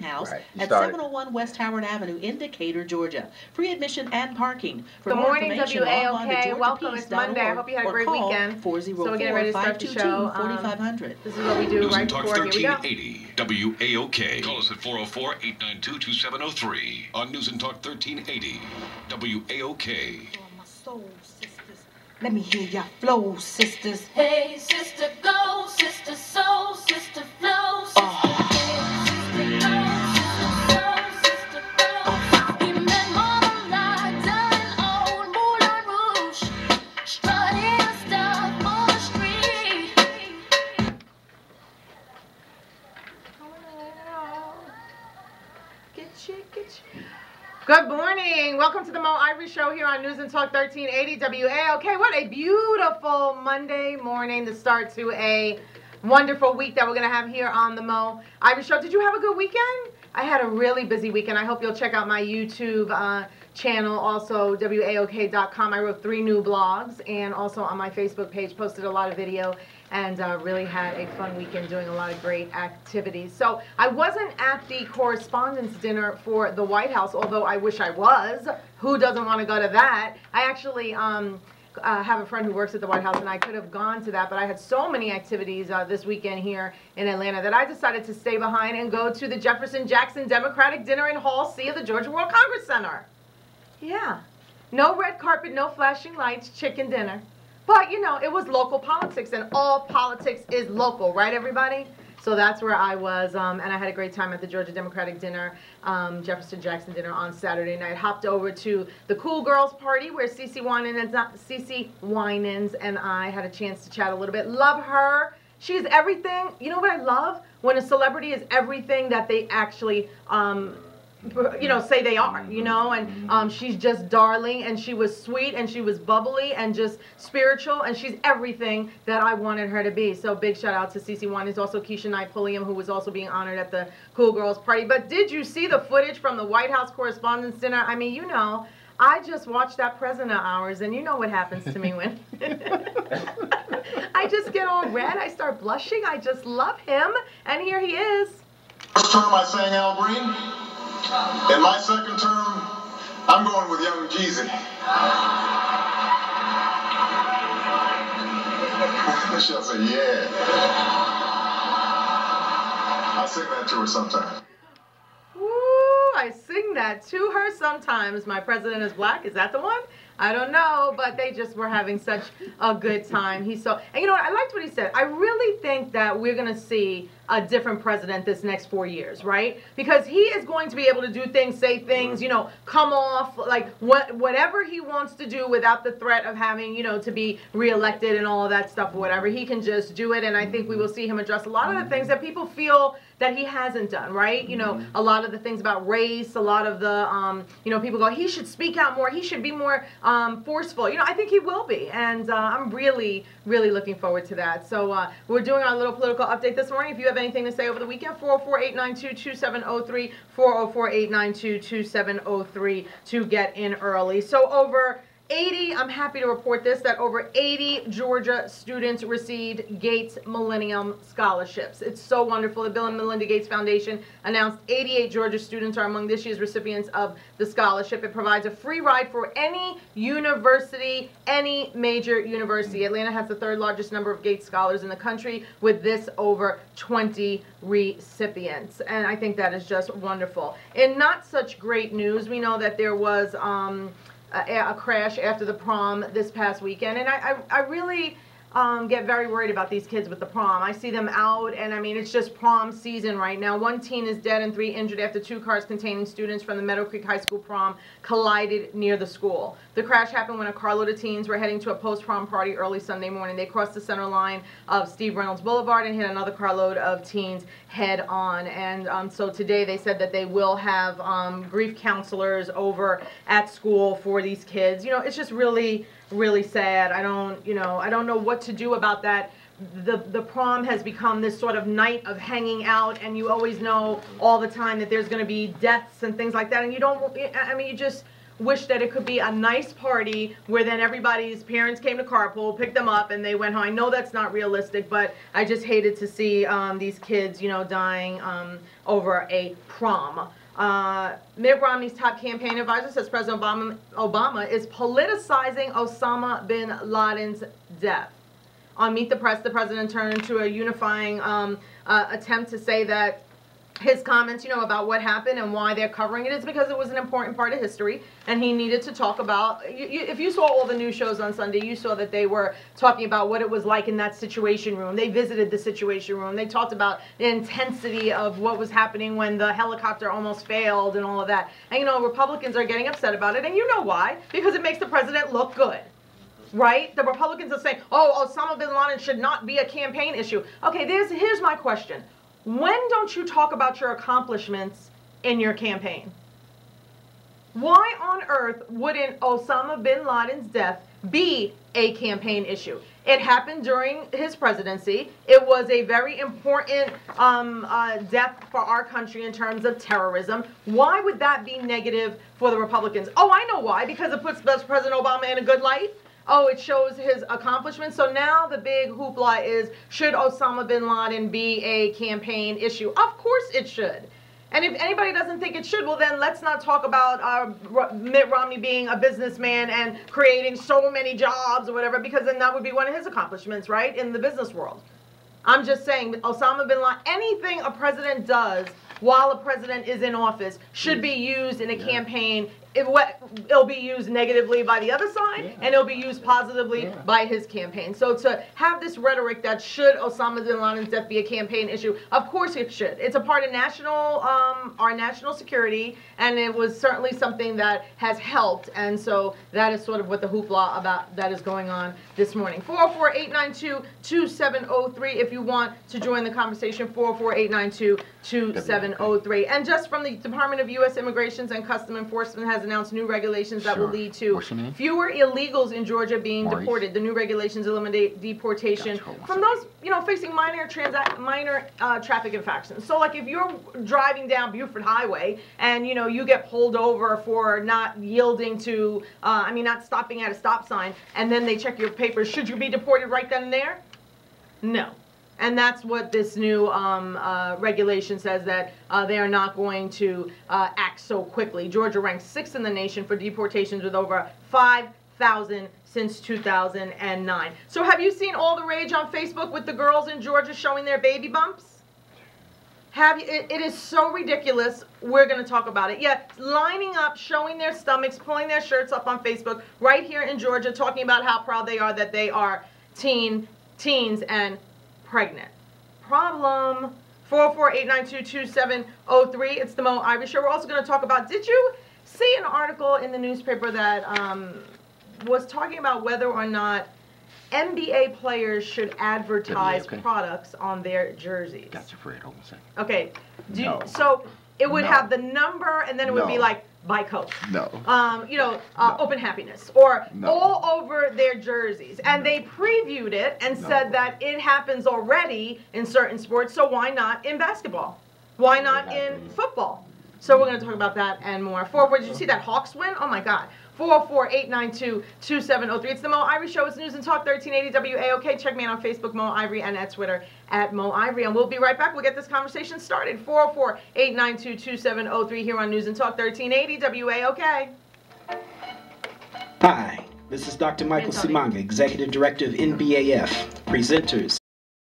House at 701 West Howard Avenue in Decatur, Georgia. Free admission and parking. For more information, log on to Welcome. It's Monday. I hope you had a great weekend. So we're getting ready to start the show. 4500. This is what we do right Talk before. 1380 WAOK. Call us at 404-892-2703 on News and Talk 1380 WAOK. My soul sisters, let me hear your flow, sisters. Hey, sister, go, sister, soul, sister, flow, sister. Good morning. Welcome to the Mo Ivory Show here on News and Talk 1380 WAOK. What a beautiful Monday morning to start to a wonderful week that we're going to have here on the Mo Ivory Show. Did you have a good weekend? I had a really busy weekend. I hope you'll check out my YouTube channel, also WAOK.com. I wrote 3 new blogs, and also on my Facebook page posted a lot of video, and really had a fun weekend doing a lot of great activities. So I wasn't at the correspondence dinner for the White House, although I wish I was. Who doesn't want to go to that? I actually have a friend who works at the White House, and I could have gone to that, but I had so many activities this weekend here in Atlanta that I decided to stay behind and go to the Jefferson Jackson Democratic Dinner in Hall C of the Georgia World Congress Center. Yeah. No red carpet, no flashing lights, chicken dinner. But, you know, it was local politics, and all politics is local, right, everybody? So that's where I was, and I had a great time at the Georgia Democratic Dinner, Jefferson Jackson Dinner on Saturday night. Hopped over to the Cool Girls Party where Cece Winans and I had a chance to chat a little bit. Love her. She's everything. You know what I love? When a celebrity is everything that they actually say they are, and she's just darling, and she was sweet, and she was bubbly, and just spiritual, and she's everything that I wanted her to be. So big shout out to Cece Winans, also Keisha Knight Pulliam, who was also being honored at the Cool Girls Party. But did you see the footage from the White House Correspondents' Dinner? I mean, I just watched that President of ours, and you know what happens to me when I just get all red, I start blushing, I just love him, and here he is. First term I sang Al Green. In my second term, I'm going with young Jeezy. She'll say, yeah. I sing that to her sometimes. Ooh, I sing that to her sometimes. My president is black. Is that the one? I don't know, but they just were having such a good time. And you know what? I liked what he said. I really think that we're going to see a different president this next 4 years, right? Because he is going to be able to do things, say things, come off, like whatever he wants to do without the threat of having, to be reelected and all of that stuff or whatever. He can just do it, and I think we will see him address a lot of the things that people feel that he hasn't done, right? A lot of the things about race, a lot of the, people go, he should speak out more, he should be more forceful. I think he will be, and I'm really, really looking forward to that. So we're doing our little political update this morning. If you have anything to say over the weekend, 404-892-2703, 404-892-2703 to get in early. So over 80, I'm happy to report that over 80 Georgia students received Gates Millennium Scholarships. It's so wonderful. The Bill and Melinda Gates Foundation announced 88 Georgia students are among this year's recipients of the scholarship. It provides a free ride for any university, any major university. Atlanta has the 3rd largest number of Gates Scholars in the country, with this over 20 recipients. And I think that is just wonderful. In not such great news, we know that there was a crash after the prom this past weekend, and I really get very worried about these kids with the prom. I see them out, and I mean, it's just prom season right now. 1 teen is dead and 3 injured after 2 cars containing students from the Meadow Creek High School prom collided near the school. The crash happened when a carload of teens were heading to a post-prom party early Sunday morning. They crossed the center line of Steve Reynolds Boulevard and hit another carload of teens head on. And so today they said that they will have grief counselors over at school for these kids. It's just really, really sad. I don't know what to do about that. The prom has become this sort of night of hanging out, and you always know all the time that there's going to be deaths and things like that, and you wish that it could be a nice party where then everybody's parents came to carpool, picked them up, and they went home. I know that's not realistic, but I just hated to see these kids, you know, dying over a prom. Mitt Romney's top campaign advisor says President Obama is politicizing Osama bin Laden's death. On Meet the Press, the president turned to a unifying attempt to say that his comments, you know, about what happened and why they're covering it is because it was an important part of history, and he needed to talk about, if you saw all the news shows on Sunday, you saw that they were talking about what it was like in that Situation Room. They visited the Situation Room. They talked about the intensity of what was happening when the helicopter almost failed and all of that. And, you know, Republicans are getting upset about it, and you know why? Because it makes the president look good. Right? The Republicans are saying, oh, Osama bin Laden should not be a campaign issue. Okay, here's my question. When don't you talk about your accomplishments in your campaign? Why on earth wouldn't Osama bin Laden's death be a campaign issue? It happened during his presidency. It was a very important death for our country in terms of terrorism. Why would that be negative for the Republicans? Oh, I know why. Because it puts President Obama in a good light. Oh, it shows his accomplishments. So now the big hoopla is, should Osama bin Laden be a campaign issue? Of course it should. And if anybody doesn't think it should, well then let's not talk about Mitt Romney being a businessman and creating so many jobs or whatever, because then that would be one of his accomplishments, right, in the business world. I'm just saying, Osama bin Laden, anything a president does while a president is in office should be used in a campaign. It'll be used negatively by the other side, and it'll be used positively by his campaign. So to have this rhetoric that should Osama bin Laden's death be a campaign issue, of course it should. It's a part of our national security, and it was certainly something that has helped. And so that is sort of what the hoopla about that is going on this morning. 404-892-2703 if you want to join the conversation. 404-892-2703. And just from the Department of U.S. Immigrations and Customs Enforcement has announced new regulations that will lead to fewer illegals in Georgia being deported. The new regulations eliminate deportation from those, you know, facing minor traffic infractions. So, like, if you're driving down Buford Highway and, you know, you get pulled over for not yielding to, not stopping at a stop sign, and then they check your papers, should you be deported right then and there? No. And that's what this new regulation says, that they are not going to act so quickly. Georgia ranks 6th in the nation for deportations with over 5,000 since 2009. So have you seen all the rage on Facebook with the girls in Georgia showing their baby bumps? It is so ridiculous. We're going to talk about it. Yeah, lining up, showing their stomachs, pulling their shirts up on Facebook right here in Georgia, talking about how proud they are that they are teens and pregnant. Problem. 404-892-2703. It's the Mo Ivy Show. We're also going to talk about, did you see an article in the newspaper that was talking about whether or not NBA players should advertise products on their jerseys? Got you, Fred. Hold on a second. Okay. So it would have the number, and then it would be like, buy Coke. Open Happiness, or all over their jerseys. And they previewed it and said that it happens already in certain sports, so why not in basketball? Why not in football? So we're going to talk about that and more. 404, did you see that Hawks win? Oh my God. 404-892-2703. It's the Mo Ivory Show. It's News and Talk 1380 WAOK. Check me out on Facebook, Mo Ivory, and at Twitter at Mo Ivory. And we'll be right back. We'll get this conversation started. 404-892-2703 here on News and Talk 1380 WAOK. Hi, this is Dr. Michael Simanga, Executive Director of NBAF. Presenters.